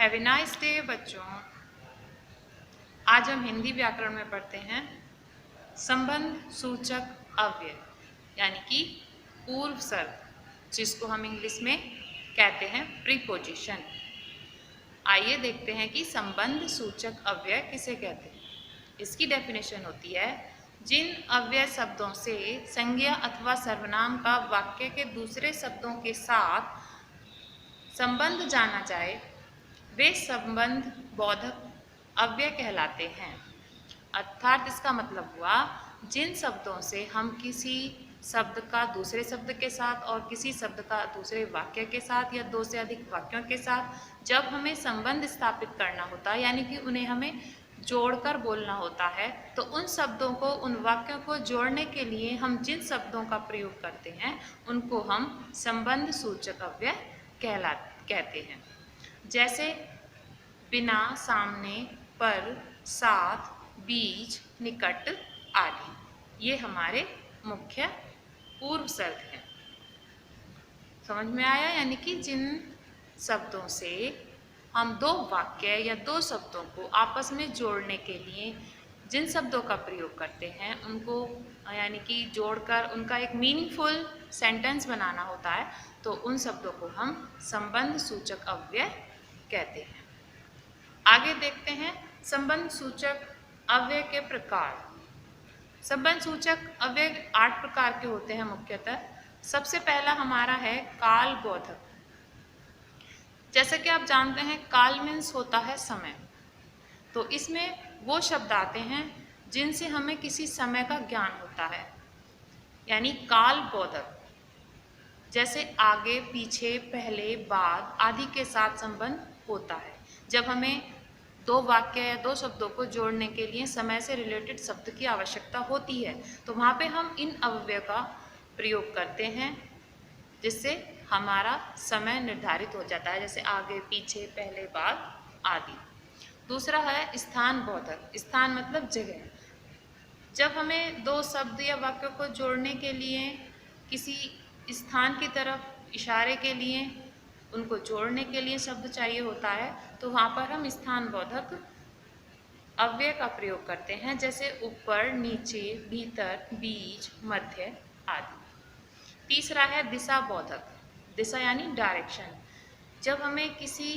Have a nice day बच्चों। आज हम हिंदी व्याकरण में पढ़ते हैं संबंध सूचक अव्यय यानी कि पूर्व सर्ग, जिसको हम इंग्लिश में कहते हैं प्रीपोजिशन। आइए देखते हैं कि संबंध सूचक अव्यय किसे कहते हैं। इसकी डेफिनेशन होती है जिन अव्यय शब्दों से संज्ञा अथवा सर्वनाम का वाक्य के दूसरे शब्दों के साथ संबंध जाना जाए वे संबंध बोधक अव्यय कहलाते हैं। अर्थात इसका मतलब हुआ जिन शब्दों से हम किसी शब्द का दूसरे शब्द के साथ और किसी शब्द का दूसरे वाक्य के साथ या दो से अधिक वाक्यों के साथ जब हमें संबंध स्थापित करना होता है, यानी कि उन्हें हमें जोड़कर बोलना होता है, तो उन शब्दों को, उन वाक्यों को जोड़ने के लिए हम जिन शब्दों का प्रयोग करते हैं उनको हम संबंध सूचक अव्यय कहते हैं। जैसे बिना, सामने, पर, साथ, बीच, निकट आदि, ये हमारे मुख्य पूर्व सर्ग हैं। समझ में आया? यानी कि जिन शब्दों से हम दो वाक्य या दो शब्दों को आपस में जोड़ने के लिए जिन शब्दों का प्रयोग करते हैं उनको, यानी कि जोड़कर उनका एक मीनिंगफुल सेंटेंस बनाना होता है, तो उन शब्दों को हम संबंध सूचक अव्यय कहते हैं। आगे देखते हैं संबंध सूचक अव्यय के प्रकार। संबंध सूचक अव्यय 8 प्रकार के होते हैं मुख्यतः। सबसे पहला हमारा है काल बोधक। जैसे कि आप जानते हैं काल मीन्स होता है समय, तो इसमें वो शब्द आते हैं जिनसे हमें किसी समय का ज्ञान होता है, यानी काल बोधक। जैसे आगे, पीछे, पहले, बाद आदि के साथ संबंध होता है। जब हमें दो वाक्य या दो शब्दों को जोड़ने के लिए समय से रिलेटेड शब्द की आवश्यकता होती है, तो वहाँ पे हम इन अव्यय का प्रयोग करते हैं, जिससे हमारा समय निर्धारित हो जाता है, जैसे आगे, पीछे, पहले, बाद आदि। दूसरा है स्थान बोधक। स्थान मतलब जगह। जब हमें दो शब्द या वाक्यों को जोड़ने के लिए किसी स्थान की तरफ इशारे के लिए, उनको जोड़ने के लिए शब्द चाहिए होता है, तो वहाँ पर हम स्थान बोधक अव्यय का प्रयोग करते हैं, जैसे ऊपर, नीचे, भीतर, बीच, मध्य आदि। तीसरा है दिशा बोधक। दिशा यानी डायरेक्शन। जब हमें किसी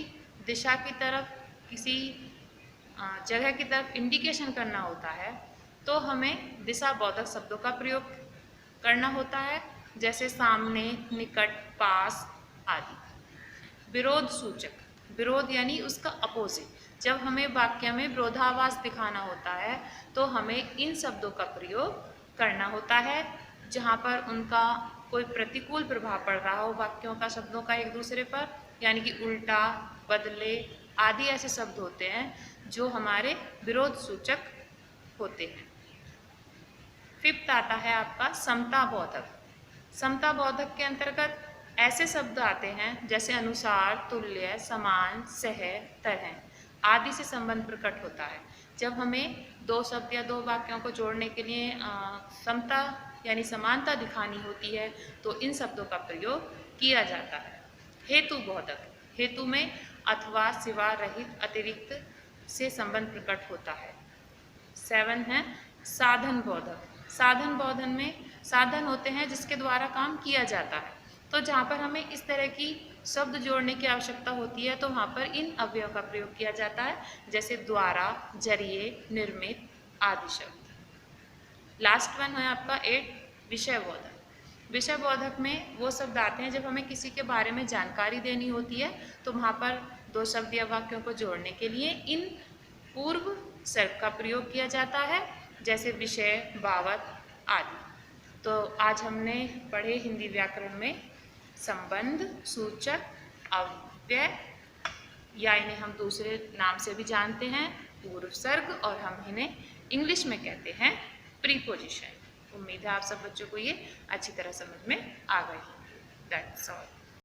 दिशा की तरफ, किसी जगह की तरफ इंडिकेशन करना होता है, तो हमें दिशा बोधक शब्दों का प्रयोग करना होता है, जैसे सामने, निकट, पास आदि। विरोध सूचक। विरोध यानी उसका अपोजिट। जब हमें वाक्य में विरोधाभास दिखाना होता है, तो हमें इन शब्दों का प्रयोग करना होता है, जहाँ पर उनका कोई प्रतिकूल प्रभाव पड़ रहा हो वाक्यों का, शब्दों का एक दूसरे पर, यानी कि उल्टा, बदले आदि ऐसे शब्द होते हैं जो हमारे विरोध सूचक होते हैं। फिफ्थ आता है आपका समता बोधक। समता बोधक के अंतर्गत ऐसे शब्द आते हैं जैसे अनुसार, तुल्य, समान, सह, तरह आदि से संबंध प्रकट होता है। जब हमें दो शब्द या दो वाक्यों को जोड़ने के लिए समता यानी समानता दिखानी होती है, तो इन शब्दों का प्रयोग किया जाता है। हेतु बोधक। हेतु में अथवा, सिवा, रहित, अतिरिक्त से संबंध प्रकट होता है। 7 है साधन बोधक। साधन बोधन में साधन होते हैं जिसके द्वारा काम किया जाता है, तो जहाँ पर हमें इस तरह की शब्द जोड़ने की आवश्यकता होती है, तो वहाँ पर इन अव्ययों का प्रयोग किया जाता है, जैसे द्वारा, जरिए, निर्मित आदि शब्द। लास्ट वन है आपका 8 विषय बोधक। विषय बोधक में वो शब्द आते हैं जब हमें किसी के बारे में जानकारी देनी होती है, तो वहाँ पर दो शब्द या वाक्यों को जोड़ने के लिए इन पूर्व सर्ग का प्रयोग किया जाता है, जैसे विषय, बावत आदि। तो आज हमने पढ़े हिंदी व्याकरण में संबंध सूचक अव्यय, या इन्हें हम दूसरे नाम से भी जानते हैं पूर्व सर्ग, और हम इन्हें इंग्लिश में कहते हैं प्रीपोजिशन। उम्मीद है आप सब बच्चों को ये अच्छी तरह समझ में आ गई। That's all.